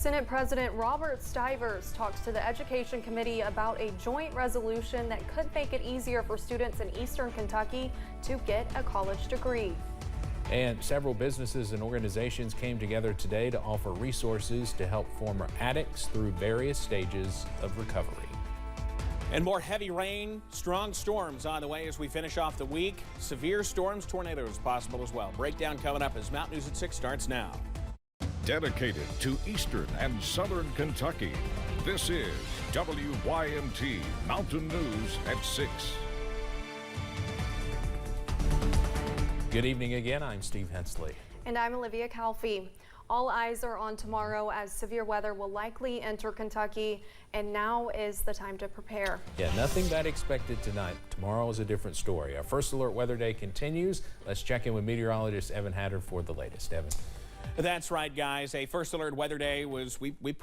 Senate President Robert Stivers talks to the Education Committee about a joint resolution that could make it easier for students in Eastern Kentucky to get a college degree. And several businesses and organizations came together today to offer resources to help former addicts through various stages of recovery. And more heavy rain, strong storms on the way as we finish off the week. Severe storms, tornadoes possible as well. Breakdown coming up as Mountain News at 6 starts now. Dedicated to Eastern and Southern Kentucky, this is WYMT Mountain News at 6. Good evening again. I'm Steve Hensley. And I'm Olivia Calfee. All eyes are on tomorrow as severe weather will likely enter Kentucky, and now is the time to prepare. Yeah, nothing bad expected tonight. Tomorrow is a different story. Our first alert weather day continues. Let's check in with meteorologist Evan Hatter for the latest. Evan. That's right, guys. A first alert weather day was we've been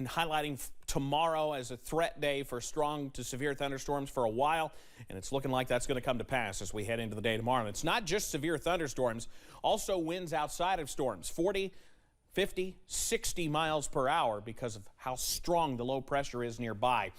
highlighting tomorrow as a threat day for strong to severe thunderstorms for a while, and it's looking like that's going to come to pass as we head into the day tomorrow. And it's not just severe thunderstorms, also winds outside of storms, 40, 50, 60 miles per hour because of how strong the low pressure is nearby.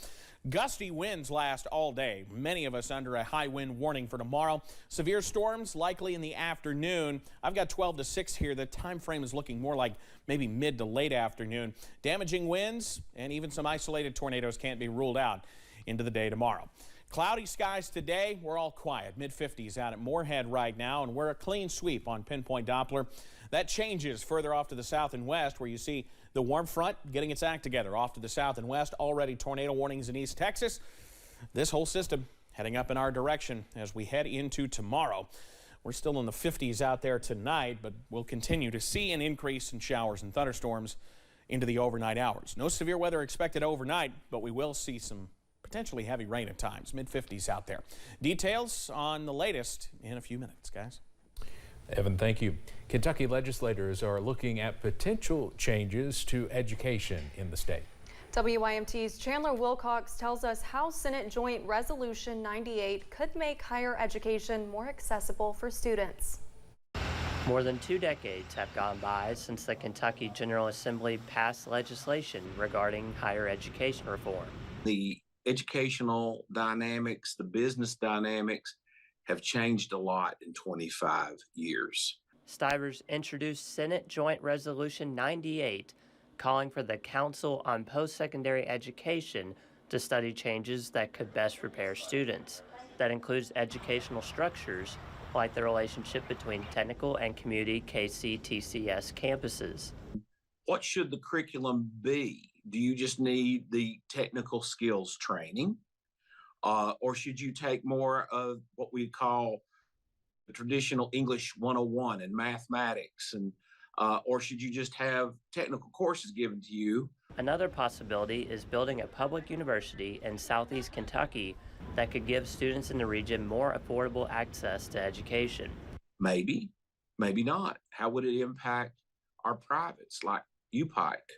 Gusty winds last all day, many of us under a high wind warning for tomorrow. Severe storms likely in the afternoon. I've got 12 to 6 here. The time frame is looking more like maybe mid to late afternoon. Damaging winds and even some isolated tornadoes can't be ruled out into the day tomorrow. Cloudy skies today. We're all quiet. Mid-50s out at Moorhead right now, and we're a clean sweep on Pinpoint Doppler. That changes further off to the south and west, where you see the warm front getting its act together. Off to the south and west, already tornado warnings in East Texas. This whole system heading up in our direction as we head into tomorrow. We're still in the 50s out there tonight, but we'll continue to see an increase in showers and thunderstorms into the overnight hours. No severe weather expected overnight, but we will see some potentially heavy rain at times. Mid-50s out there. Details on the latest in a few minutes, guys. Evan, thank you. Kentucky legislators are looking at potential changes to education in the state. WYMT's Chandler Wilcox tells us how Senate Joint Resolution 98 could make higher education more accessible for students. More than 2 decades have gone by since the Kentucky General Assembly passed legislation regarding higher education reform. The educational dynamics, the business dynamics have changed a lot in 25 years. Stivers introduced Senate Joint Resolution 98, calling for the Council on Post-Secondary Education to study changes that could best prepare students. That includes educational structures like the relationship between technical and community KCTCS campuses. What should the curriculum be? Do you just need the technical skills training? Or should you take more of what we call the traditional English 101 and mathematics? Or should you just have technical courses given to you? Another possibility is building a public university in Southeast Kentucky that could give students in the region more affordable access to education. Maybe, maybe not. How would it impact our privates like UPike,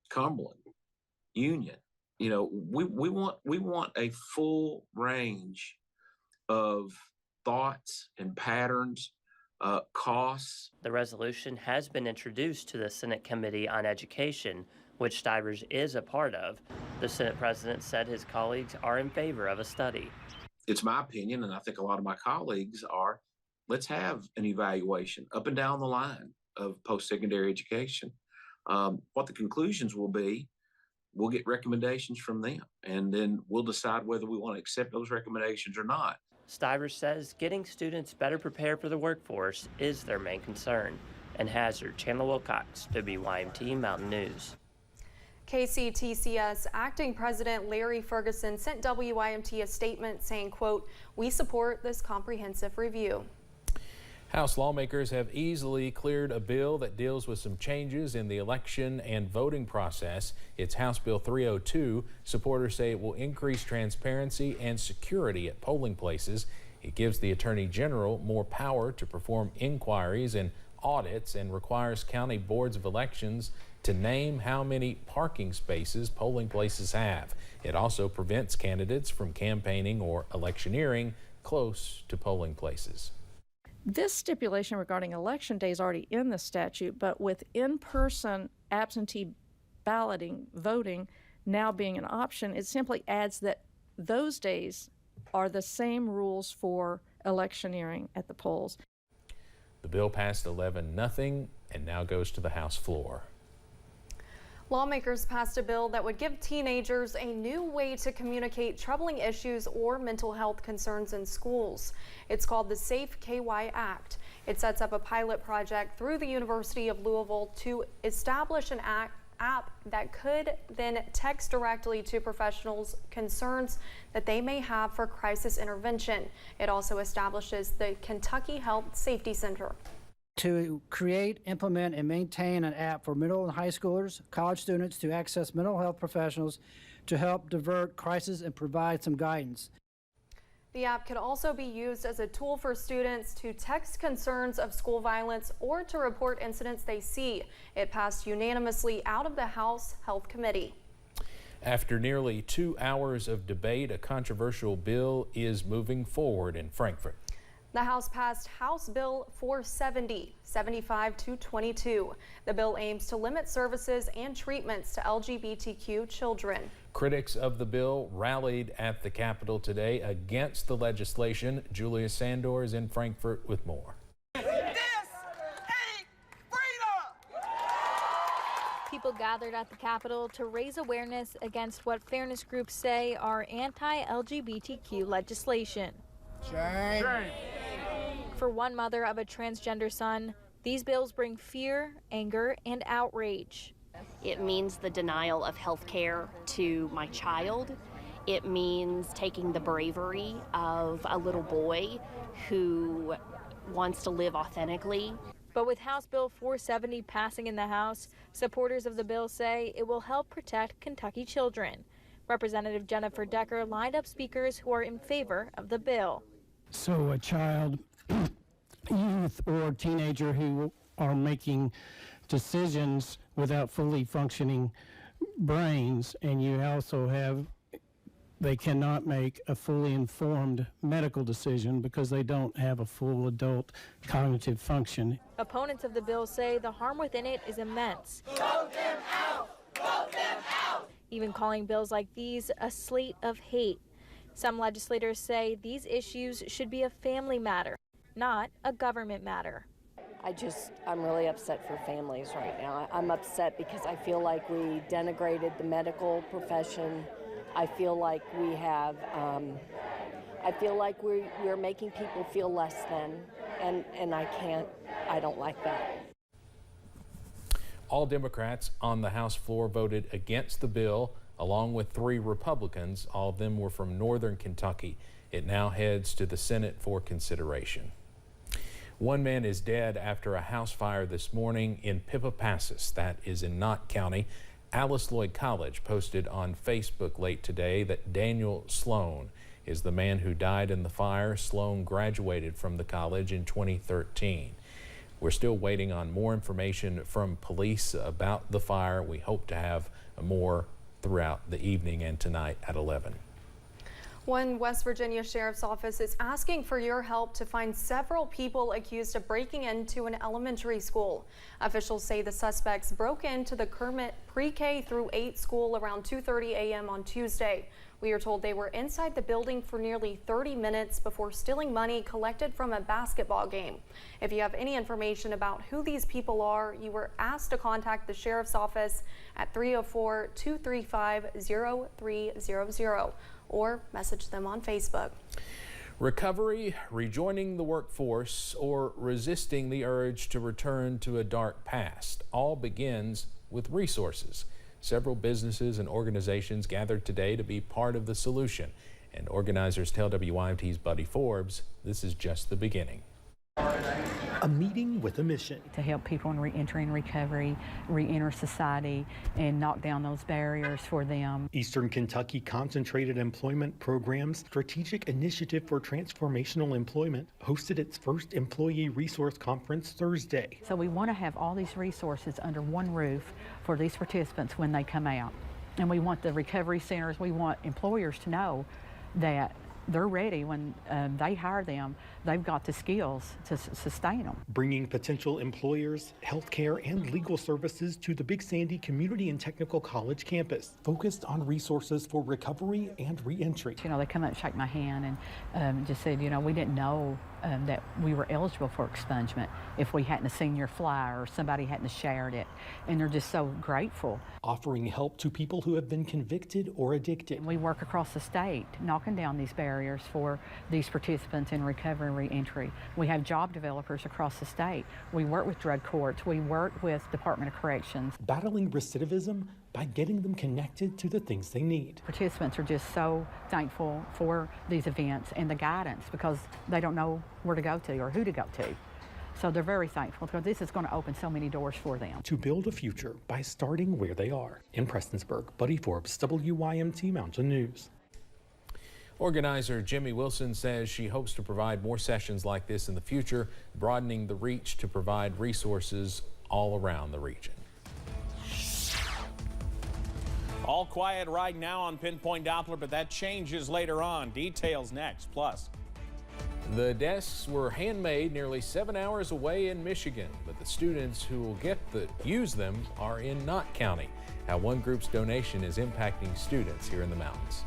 Cumberland, Union? You know, we want a full range of thoughts and patterns, costs. The resolution has been introduced to the Senate Committee on Education, which Stivers is a part of. The Senate President said his colleagues are in favor of a study. It's my opinion, and I think a lot of my colleagues are, let's have an evaluation up and down the line of post-secondary education. What the conclusions will be, we'll get recommendations from them, and then we'll decide whether we want to accept those recommendations or not. Stivers says getting students better prepared for the workforce is their main concern. And Hazard, Chandler Wilcox, WYMT Mountain News. KCTCS Acting President Larry Ferguson sent WYMT a statement saying, quote, "We support this comprehensive review." House lawmakers have easily cleared a bill that deals with some changes in the election and voting process. It's House Bill 302. Supporters say it will increase transparency and security at polling places. It gives the Attorney General more power to perform inquiries and audits and requires county boards of elections to name how many parking spaces polling places have. It also prevents candidates from campaigning or electioneering close to polling places. This stipulation regarding election day is already in the statute, but with in-person absentee balloting, voting now being an option, it simply adds that those days are the same rules for electioneering at the polls. The bill passed 11-0 and now goes to the House floor. Lawmakers passed a bill that would give teenagers a new way to communicate troubling issues or mental health concerns in schools. It's called the Safe KY Act. It sets up a pilot project through the University of Louisville to establish an app that could then text directly to professionals concerns that they may have for crisis intervention. It also establishes the Kentucky Health Safety Center. To create, implement, and maintain an app for middle and high schoolers, college students to access mental health professionals to help divert crisis and provide some guidance. The app could also be used as a tool for students to text concerns of school violence or to report incidents they see. It passed unanimously out of the House Health Committee. After nearly 2 hours of debate, a controversial bill is moving forward in Frankfort. The House passed House Bill 470, 75-22. The bill aims to limit services and treatments to LGBTQ children. Critics of the bill rallied at the Capitol today against the legislation. Julia Sandor is in Frankfort with more. People gathered at the Capitol to raise awareness against what fairness groups say are anti-LGBTQ legislation. Shame. For one mother of a transgender son, these bills bring fear, anger, and outrage. It means the denial of health care to my child. It means taking the bravery of a little boy who wants to live authentically. But with House Bill 470 passing in the House, supporters of the bill say it will help protect Kentucky children. Representative Jennifer Decker lined up speakers who are in favor of the bill. So a child, youth, or teenager who are making decisions without fully functioning brains, and you also have, they cannot make a fully informed medical decision because they don't have a full adult cognitive function. Opponents of the bill say the harm within it is immense. Vote them out! Vote them out! Even calling bills like these a slate of hate. Some legislators say these issues should be a family matter, not a government matter. I'm really upset for families right now. I'm upset because I feel like we denigrated the medical profession. I feel like we have, I feel like we're making people feel less than, and I don't like that. All Democrats on the House floor voted against the bill, along with 3 Republicans. All of them were from northern Kentucky. It now heads to the Senate for consideration. One man is dead after a house fire this morning in Pippapassas, that is in Knott County. Alice Lloyd College posted on Facebook late today that Daniel Sloan is the man who died in the fire. Sloan graduated from the college in 2013. We're still waiting on more information from police about the fire. We hope to have more throughout the evening and tonight at 11. One West Virginia Sheriff's Office is asking for your help to find several people accused of breaking into an elementary school. Officials say the suspects broke into the Kermit pre-K through 8 school around 2:30 a.m. on Tuesday. We are told they were inside the building for nearly 30 minutes before stealing money collected from a basketball game. If you have any information about who these people are, you were asked to contact the Sheriff's Office at 304-235-0300. or message them on Facebook. Recovery, rejoining the workforce, or resisting the urge to return to a dark past all begins with resources. Several businesses and organizations gathered today to be part of the solution, and organizers tell WYMT's Buddy Forbes this is just the beginning. A meeting with a mission to help people in re-entering recovery, re-enter society, and knock down those barriers for them. Eastern Kentucky Concentrated Employment Program's Strategic Initiative for Transformational Employment hosted its first employee resource conference Thursday. So we want to have all these resources under one roof for these participants when they come out. And we want the recovery centers, we want employers to know that they're ready when they hire them. They've got the skills to sustain them. Bringing potential employers, healthcare, and legal services to the Big Sandy Community and Technical College campus, focused on resources for recovery and reentry. You know, they come up and shake my hand and just said, you know, we didn't know that we were eligible for expungement if we hadn't seen your flyer or somebody hadn't shared it. And they're just so grateful. Offering help to people who have been convicted or addicted. We work across the state, knocking down these barriers for these participants in recovery and reentry. We have job developers across the state. We work with drug courts. We work with Department of Corrections. Battling recidivism by getting them connected to the things they need. Participants are just so thankful for these events and the guidance because they don't know where to go to or who to go to. So they're very thankful because this is going to open so many doors for them. To build a future by starting where they are. In Prestonsburg, Buddy Forbes, WYMT Mountain News. Organizer Jimmy Wilson says she hopes to provide more sessions like this in the future, broadening the reach to provide resources all around the region. All quiet right now on Pinpoint Doppler, but that changes later on. Details next. Plus, the desks were handmade nearly 7 hours away in Michigan, but the students who will use them are in Knott County. How one group's donation is impacting students here in the mountains.